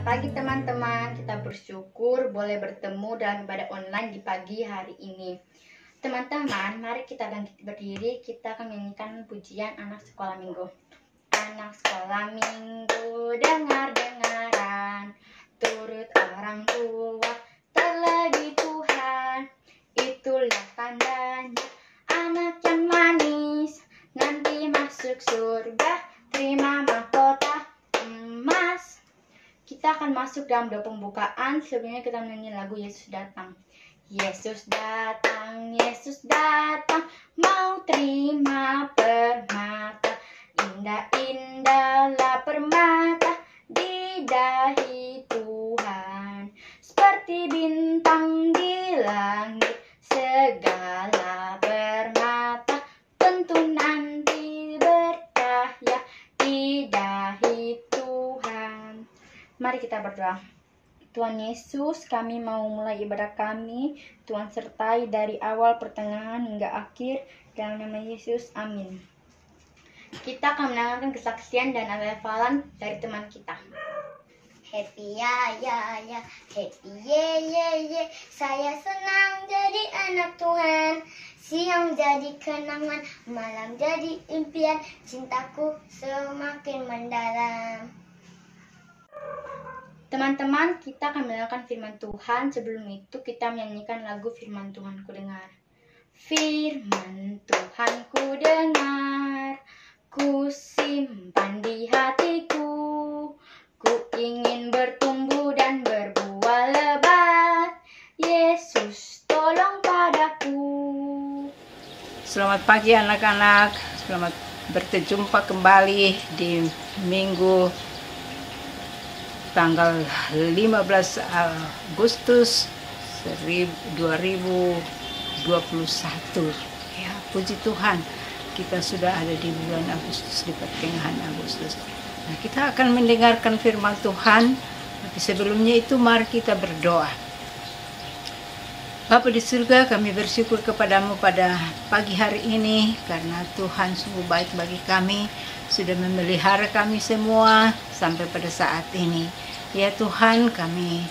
pagi teman-teman, kita bersyukur boleh bertemu dalam ibadah online di pagi hari ini. Teman-teman, mari kita bangkit berdiri, kita akan menyanyikan pujian anak sekolah minggu. Anak sekolah minggu, dengar-dengaran, turut orang tua, terlebih Tuhan. Itulah tandanya, anak yang manis, nanti masuk surga, terima mahkota emas. Kita akan masuk dalam doa pembukaan. Sebelumnya kita menyanyi lagu Yesus Datang. Yesus datang, mau terima permata. Indah-indahlah permata di dahi Tuhan. Seperti bintang di langit, segala permata tentu nanti bercahaya di dahi Tuhan. Mari kita berdoa. Tuhan Yesus, kami mau mulai ibadah kami. Tuhan sertai dari awal, pertengahan hingga akhir. Dalam nama Yesus, amin. Kita akan mendengarkan kesaksian dan hafalan dari teman kita. Happy ya, happy ye, saya senang jadi anak Tuhan. Siang jadi kenangan, malam jadi impian, cintaku semakin mendalam. Teman-teman, kita akan mendengarkan firman Tuhan. Sebelum itu kita menyanyikan lagu Firman Tuhan Ku Dengar. Firman Tuhan ku dengar, ku simpan di hatiku, ku ingin bertumbuh dan berbuah lebat. Yesus tolong padaku. Selamat pagi anak-anak, selamat berjumpa kembali di minggu tanggal 15 Agustus 2021. Ya, puji Tuhan, kita sudah ada di bulan Agustus, di pertengahan Agustus. Nah, kita akan mendengarkan firman Tuhan, tapi sebelumnya itu mari kita berdoa. Bapa di surga, kami bersyukur kepadamu pada pagi hari ini karena Tuhan sungguh baik bagi kami, sudah memelihara kami semua sampai pada saat ini. Ya Tuhan, kami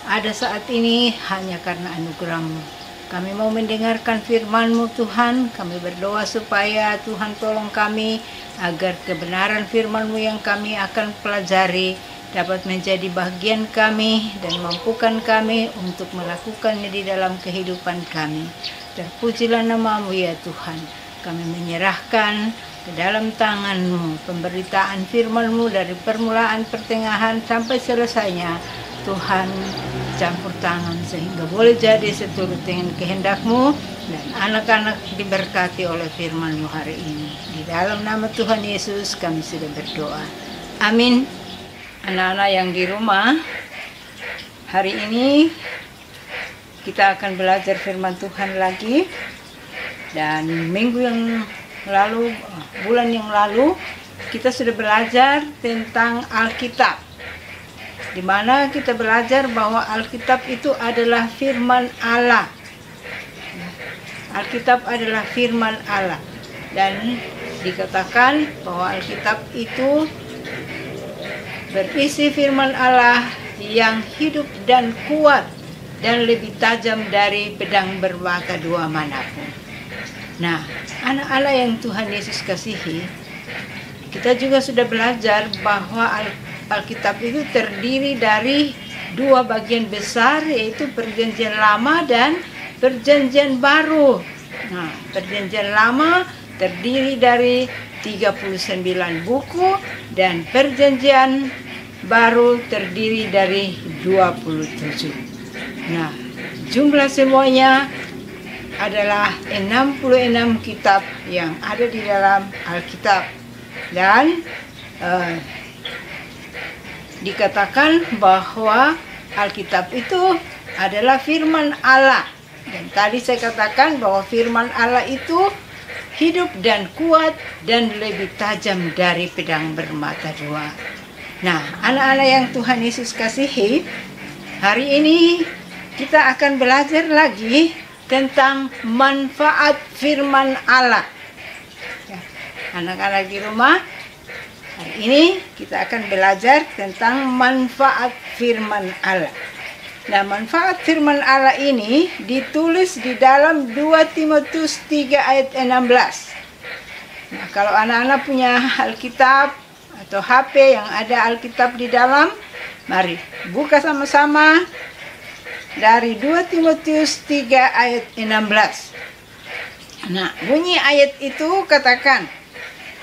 ada saat ini hanya karena anugerah-Mu. Kami mau mendengarkan firman-Mu Tuhan. Kami berdoa supaya Tuhan tolong kami agar kebenaran firman-Mu yang kami akan pelajari dapat menjadi bagian kami dan mampukan kami untuk melakukannya di dalam kehidupan kami. Terpujilah nama-Mu ya Tuhan. Kami menyerahkan ke dalam tangan-Mu pemberitaan firman-Mu dari permulaan, pertengahan sampai selesainya. Tuhan campur tangan sehingga boleh jadi seturut dengan kehendak-Mu dan anak-anak diberkati oleh firman-Mu hari ini. Di dalam nama Tuhan Yesus kami sudah berdoa. Amin. Anak-anak yang di rumah, hari ini kita akan belajar firman Tuhan lagi. Dan minggu yang lalu, bulan yang lalu, kita sudah belajar tentang Alkitab, di mana kita belajar bahwa Alkitab itu adalah firman Allah. Alkitab adalah firman Allah, dan dikatakan bahwa Alkitab itu berisi firman Allah yang hidup dan kuat dan lebih tajam dari pedang bermata dua manapun. Nah, anak-anak yang Tuhan Yesus kasihi, kita juga sudah belajar bahwa Alkitab itu terdiri dari dua bagian besar, yaitu Perjanjian Lama dan Perjanjian Baru. Nah, Perjanjian Lama terdiri dari 39 buku dan Perjanjian Baru terdiri dari 27. Nah, jumlah semuanya adalah 66 kitab yang ada di dalam Alkitab. Dan dikatakan bahwa Alkitab itu adalah firman Allah. Dan tadi saya katakan bahwa firman Allah itu hidup dan kuat dan lebih tajam dari pedang bermata dua. Nah, anak-anak yang Tuhan Yesus kasihi, hari ini kita akan belajar lagi tentang manfaat firman Allah. Anak-anak di rumah, Hari ini kita akan belajar tentang manfaat firman Allah. Nah, manfaat firman Allah ini ditulis di dalam 2 Timotius 3 ayat 16. Nah, kalau anak-anak punya Alkitab atau HP yang ada Alkitab di dalam, mari buka sama-sama dari 2 Timotius 3 ayat 16. Nah, bunyi ayat itu katakan,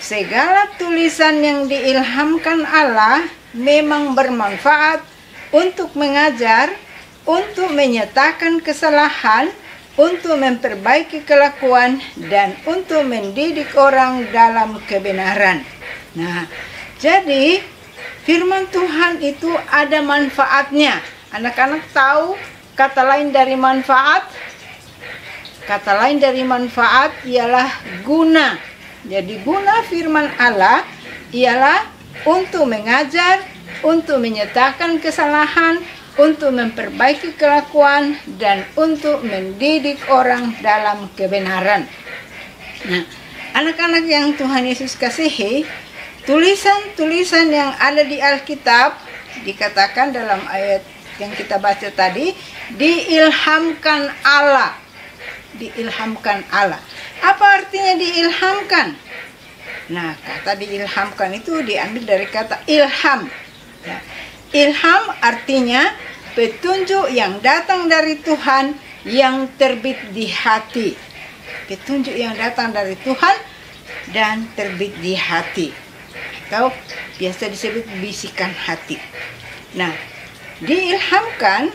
segala tulisan yang diilhamkan Allah memang bermanfaat untuk mengajar, untuk menyatakan kesalahan, untuk memperbaiki kelakuan, dan untuk mendidik orang dalam kebenaran. Nah, jadi firman Tuhan itu ada manfaatnya. Anak-anak tahu kata lain dari manfaat? Kata lain dari manfaat ialah guna. Jadi guna firman Allah ialah untuk mengajar, untuk menyatakan kesalahan, untuk memperbaiki kelakuan, dan untuk mendidik orang dalam kebenaran. Nah, anak-anak yang Tuhan Yesus kasihi, tulisan-tulisan yang ada di Alkitab dikatakan dalam ayat yang kita baca tadi, diilhamkan Allah. Diilhamkan Allah. Apa artinya diilhamkan? Nah, kata diilhamkan itu diambil dari kata ilham. Nah, ilham artinya petunjuk yang datang dari Tuhan yang terbit di hati. Petunjuk yang datang dari Tuhan dan terbit di hati. Atau biasa disebut bisikan hati. Nah, diilhamkan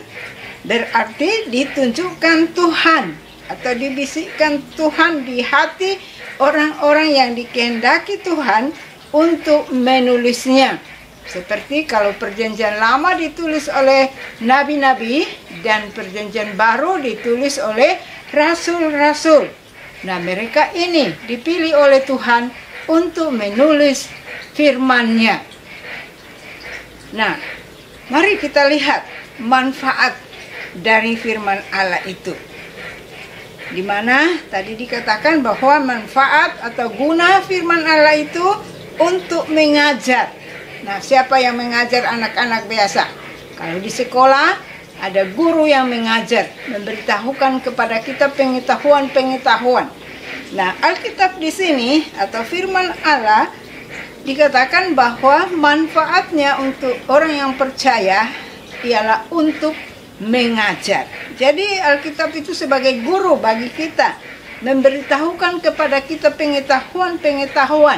berarti ditunjukkan Tuhan atau dibisikkan Tuhan di hati orang-orang yang dikehendaki Tuhan untuk menulisnya. Seperti kalau perjanjian lama ditulis oleh nabi-nabi dan perjanjian baru ditulis oleh rasul-rasul. Nah, mereka ini dipilih oleh Tuhan untuk menulis firman-Nya. Nah, mari kita lihat manfaat dari firman Allah itu. Di mana tadi dikatakan bahwa manfaat atau guna firman Allah itu untuk mengajar. Nah, siapa yang mengajar anak-anak biasa? Kalau di sekolah ada guru yang mengajar, memberitahukan kepada kita pengetahuan-pengetahuan. Nah, Alkitab di sini atau firman Allah dikatakan bahwa manfaatnya untuk orang yang percaya ialah untuk mengajar. Jadi Alkitab itu sebagai guru bagi kita, memberitahukan kepada kita pengetahuan-pengetahuan.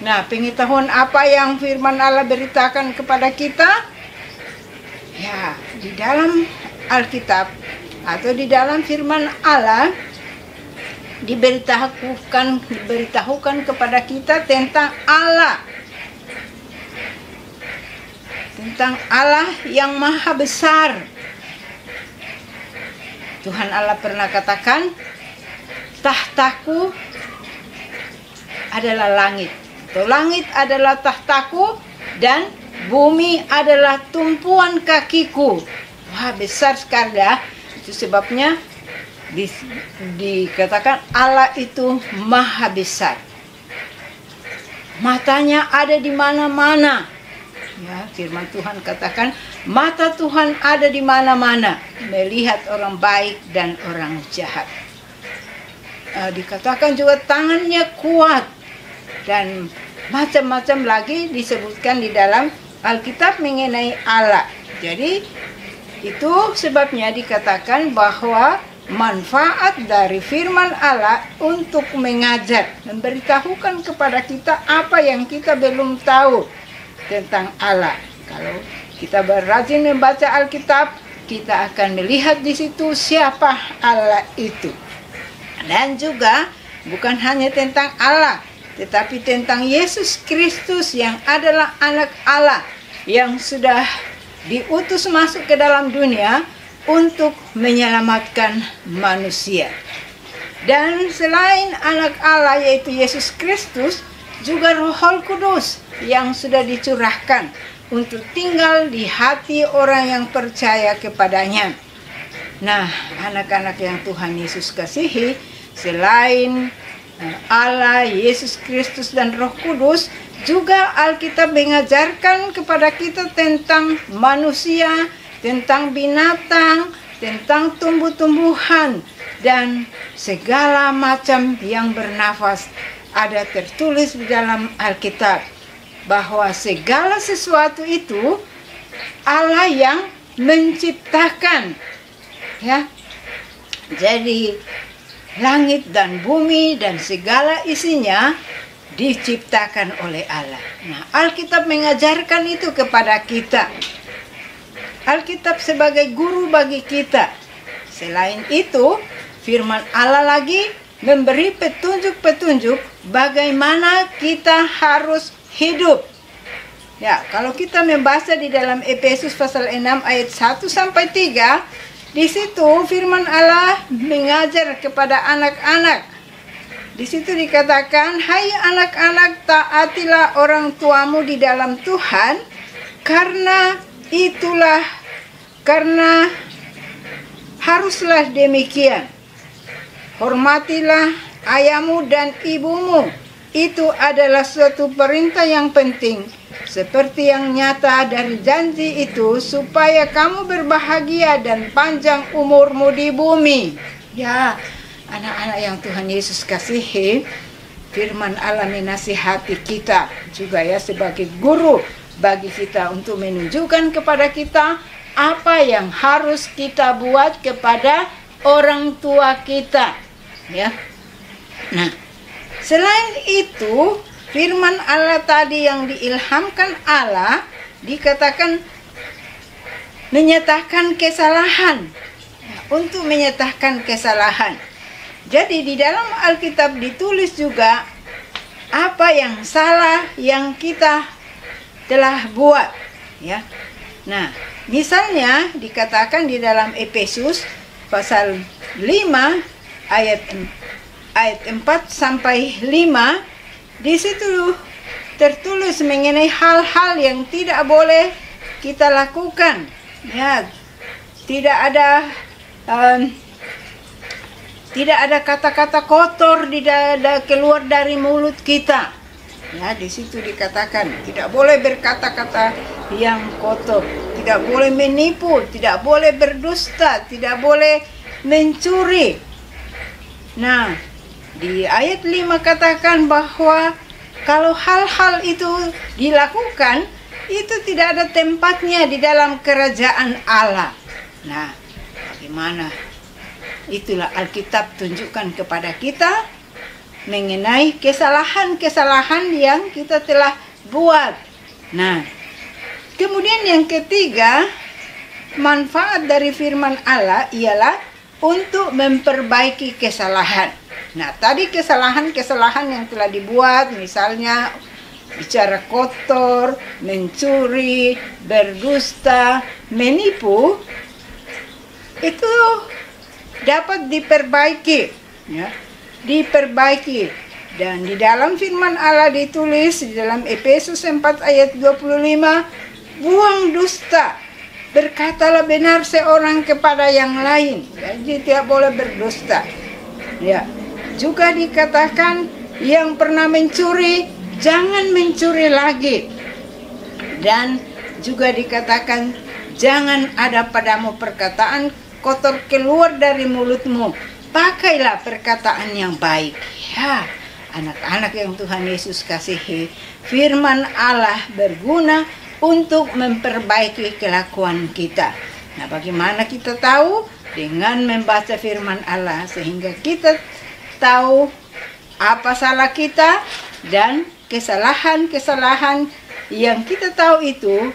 Nah, pengetahuan apa yang firman Allah beritakan kepada kita? Ya, di dalam Alkitab atau di dalam firman Allah diberitahukan kepada kita tentang Allah. Tentang Allah yang maha besar. Tuhan Allah pernah katakan, tahtaku adalah langit. Langit adalah tahtaku dan bumi adalah tumpuan kakiku. Wah, besar sekali ya. Itu sebabnya dikatakan Allah itu maha besar. Matanya ada di mana-mana. Ya, firman Tuhan katakan, mata Tuhan ada di mana-mana, melihat orang baik dan orang jahat. Dikatakan juga tangannya kuat. Dan macam-macam lagi disebutkan di dalam Alkitab mengenai Allah. Jadi itu sebabnya dikatakan bahwa manfaat dari firman Allah untuk mengajar, memberitahukan kepada kita apa yang kita belum tahu tentang Allah. Kalau kita rajin membaca Alkitab, kita akan melihat di situ siapa Allah itu. Dan juga bukan hanya tentang Allah, tetapi tentang Yesus Kristus yang adalah anak Allah yang sudah diutus masuk ke dalam dunia untuk menyelamatkan manusia. Dan selain anak Allah yaitu Yesus Kristus, juga Roh Kudus yang sudah dicurahkan untuk tinggal di hati orang yang percaya kepadanya. Nah, anak-anak yang Tuhan Yesus kasihi, selain Allah, Yesus Kristus dan Roh Kudus, juga Alkitab mengajarkan kepada kita tentang manusia, tentang binatang, tentang tumbuh-tumbuhan, dan segala macam yang bernafas. Ada tertulis di dalam Alkitab bahwa segala sesuatu itu Allah yang menciptakan, ya. Jadi langit dan bumi dan segala isinya diciptakan oleh Allah. Nah, Alkitab mengajarkan itu kepada kita. Alkitab sebagai guru bagi kita. Selain itu, firman Allah lagi memberi petunjuk-petunjuk bagaimana kita harus hidup. Ya, kalau kita membaca di dalam Efesus pasal 6 ayat 1 sampai 3, di situ firman Allah mengajar kepada anak-anak. Di situ dikatakan, "Hai anak-anak, taatilah orang tuamu di dalam Tuhan, karena haruslah demikian. Hormatilah ayahmu dan ibumu. Itu adalah suatu perintah yang penting, seperti yang nyata dari janji itu, supaya kamu berbahagia dan panjang umurmu di bumi." Ya, anak-anak yang Tuhan Yesus kasihi, firman Allah menasihati kita juga ya sebagai guru bagi kita untuk menunjukkan kepada kita apa yang harus kita buat kepada orang tua kita, ya. Nah, selain itu, firman Allah tadi yang diilhamkan Allah dikatakan menyatakan kesalahan, untuk menyatakan kesalahan. Jadi di dalam Alkitab ditulis juga apa yang salah yang kita telah buat, ya. Nah, misalnya dikatakan di dalam Efesus pasal 5 ayat 4 sampai 5, di situ tertulis mengenai hal-hal yang tidak boleh kita lakukan. Ya, tidak ada kata-kata kotor keluar dari mulut kita. Ya, di situ dikatakan tidak boleh berkata-kata yang kotor, tidak boleh menipu, tidak boleh berdusta, tidak boleh mencuri. Nah, di ayat 5 katakan bahwa kalau hal-hal itu dilakukan, itu tidak ada tempatnya di dalam kerajaan Allah. Nah, bagaimana? Itulah Alkitab tunjukkan kepada kita mengenai kesalahan-kesalahan yang kita telah buat. Nah, kemudian yang ketiga, manfaat dari firman Allah ialah untuk memperbaiki kesalahan. Nah, tadi kesalahan-kesalahan yang telah dibuat, misalnya bicara kotor, mencuri, berdusta, menipu, itu dapat diperbaiki, ya, diperbaiki. Dan di dalam firman Allah ditulis di dalam Efesus 4 ayat 25, buang dusta, berkatalah benar seorang kepada yang lain. Jadi tidak boleh berdusta. Ya, juga dikatakan yang pernah mencuri jangan mencuri lagi. Dan juga dikatakan jangan ada padamu perkataan kotor keluar dari mulutmu. Pakailah perkataan yang baik. Ya, anak-anak yang Tuhan Yesus kasihi, firman Allah berguna untuk memperbaiki kelakuan kita. Nah, bagaimana kita tahu? Dengan membaca firman Allah, sehingga kita tahu apa salah kita, dan kesalahan-kesalahan yang kita tahu itu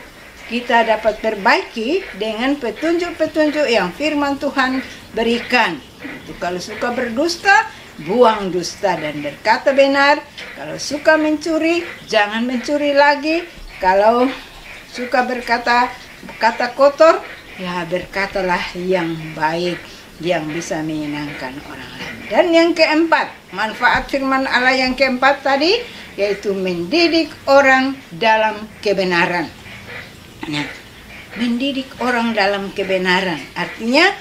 kita dapat perbaiki dengan petunjuk-petunjuk yang firman Tuhan berikan. Itu kalau suka berdusta, buang dusta dan berkata benar. Kalau suka mencuri, jangan mencuri lagi. Kalau suka berkata kotor, ya berkatalah yang baik yang bisa menyenangkan orang lain. Dan yang keempat, manfaat firman Allah yang keempat tadi, yaitu mendidik orang dalam kebenaran. Nah, mendidik orang dalam kebenaran artinya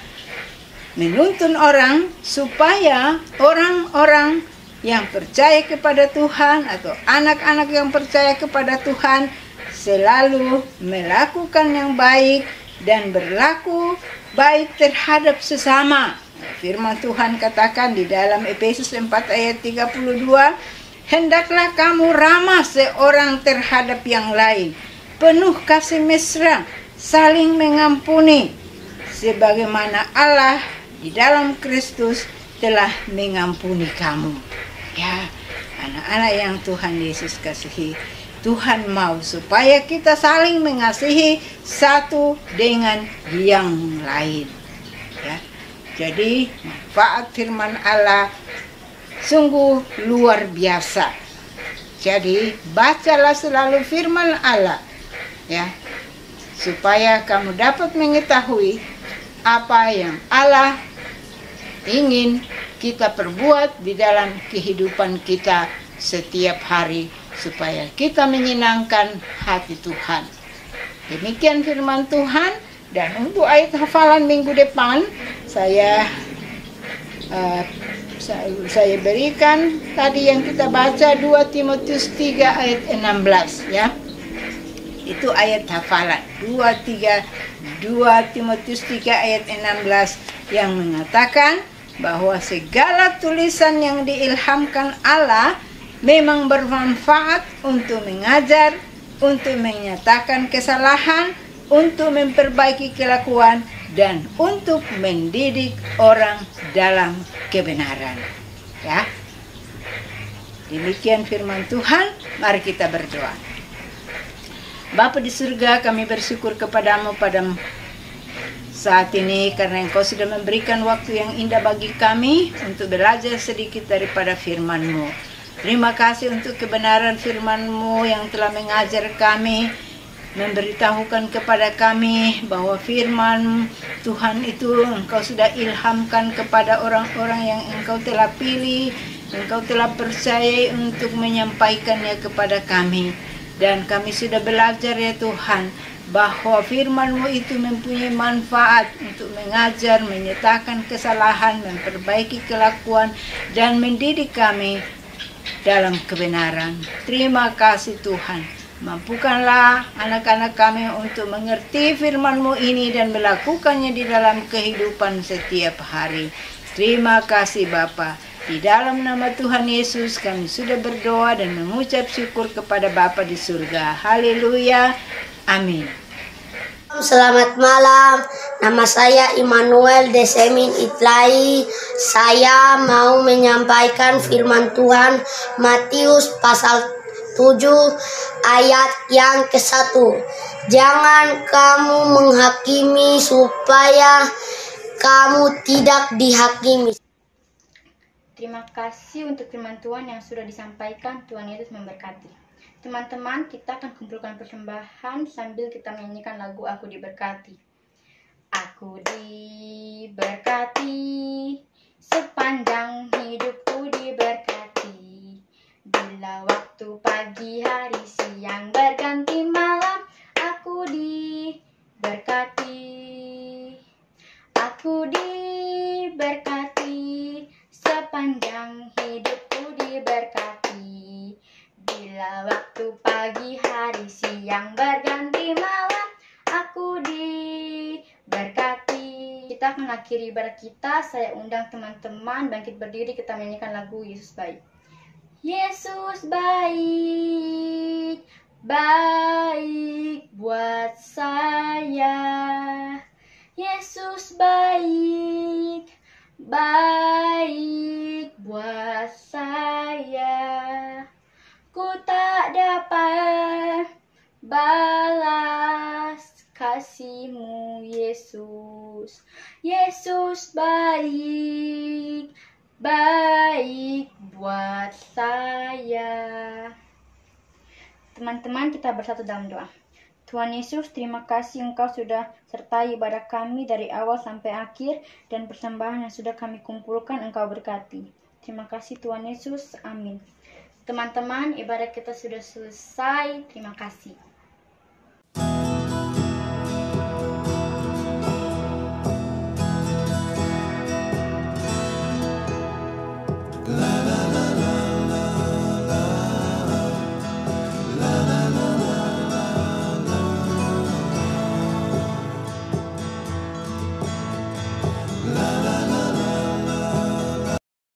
menuntun orang supaya orang-orang yang percaya kepada Tuhan atau anak-anak yang percaya kepada Tuhan selalu melakukan yang baik dan berlaku baik terhadap sesama. Firman Tuhan katakan di dalam Efesus 4 ayat 32, hendaklah kamu ramah seorang terhadap yang lain, penuh kasih mesra, saling mengampuni, sebagaimana Allah di dalam Kristus telah mengampuni kamu. Ya, anak-anak yang Tuhan Yesus kasihi, Tuhan mau supaya kita saling mengasihi satu dengan yang lain. Ya. Jadi manfaat firman Allah sungguh luar biasa. Jadi bacalah selalu firman Allah, ya, supaya kamu dapat mengetahui apa yang Allah ingin kita perbuat di dalam kehidupan kita setiap hari, supaya kita menyenangkan hati Tuhan. Demikian firman Tuhan. Dan untuk ayat hafalan minggu depan saya berikan tadi yang kita baca 2 Timotius 3 ayat 16, ya. Itu ayat hafalan 2 Timotius 3 ayat 16 yang mengatakan bahwa segala tulisan yang diilhamkan Allah memang bermanfaat untuk mengajar, untuk menyatakan kesalahan, untuk memperbaiki kelakuan, dan untuk mendidik orang dalam kebenaran. Ya. Demikian firman Tuhan, mari kita berdoa. Bapa di surga, kami bersyukur kepadamu pada saat ini karena Engkau sudah memberikan waktu yang indah bagi kami untuk belajar sedikit daripada firman-Mu. Terima kasih untuk kebenaran firman-Mu yang telah mengajar kami, memberitahukan kepada kami bahwa firman Tuhan itu Engkau sudah ilhamkan kepada orang-orang yang Engkau telah pilih, Engkau telah percayai untuk menyampaikannya kepada kami. Dan kami sudah belajar, ya Tuhan, bahwa firman-Mu itu mempunyai manfaat untuk mengajar, menyatakan kesalahan, memperbaiki kelakuan, dan mendidik kami dalam kebenaran. Terima kasih Tuhan. Mampukanlah anak-anak kami untuk mengerti firman-Mu ini dan melakukannya di dalam kehidupan setiap hari. Terima kasih Bapa. Di dalam nama Tuhan Yesus kami sudah berdoa dan mengucap syukur kepada Bapa di surga. Haleluya. Amin. Selamat malam, nama saya Immanuel Desemin Itlai. Saya mau menyampaikan firman Tuhan Matius pasal 7 ayat yang ke-1. Jangan kamu menghakimi supaya kamu tidak dihakimi. Terima kasih untuk firman Tuhan yang sudah disampaikan. Tuhan Yesus memberkati. Teman-teman, kita akan kumpulkan persembahan sambil kita menyanyikan lagu Aku Diberkati. Aku diberkati, sepanjang hidupku diberkati. Bila waktu pagi, hari, siang berganti malam, aku diberkati. Aku diberkati, sepanjang hidupku diberkati. Bila waktu pagi, hari, siang berganti malam, aku diberkati. Kita akan akhiri ibadah kita. Saya undang teman-teman bangkit berdiri, kita menyanyikan lagu Yesus Baik. Yesus baik, baik buat saya. Yesus baik, baik buat saya. Ku tak dapat balas kasih-Mu Yesus. Yesus baik, baik buat saya. Teman-teman, kita bersatu dalam doa. Tuhan Yesus, terima kasih Engkau sudah sertai ibadah kami dari awal sampai akhir, dan persembahan yang sudah kami kumpulkan Engkau berkati. Terima kasih Tuhan Yesus, amin. Teman-teman, ibadah kita sudah selesai. Terima kasih. La la la la. la la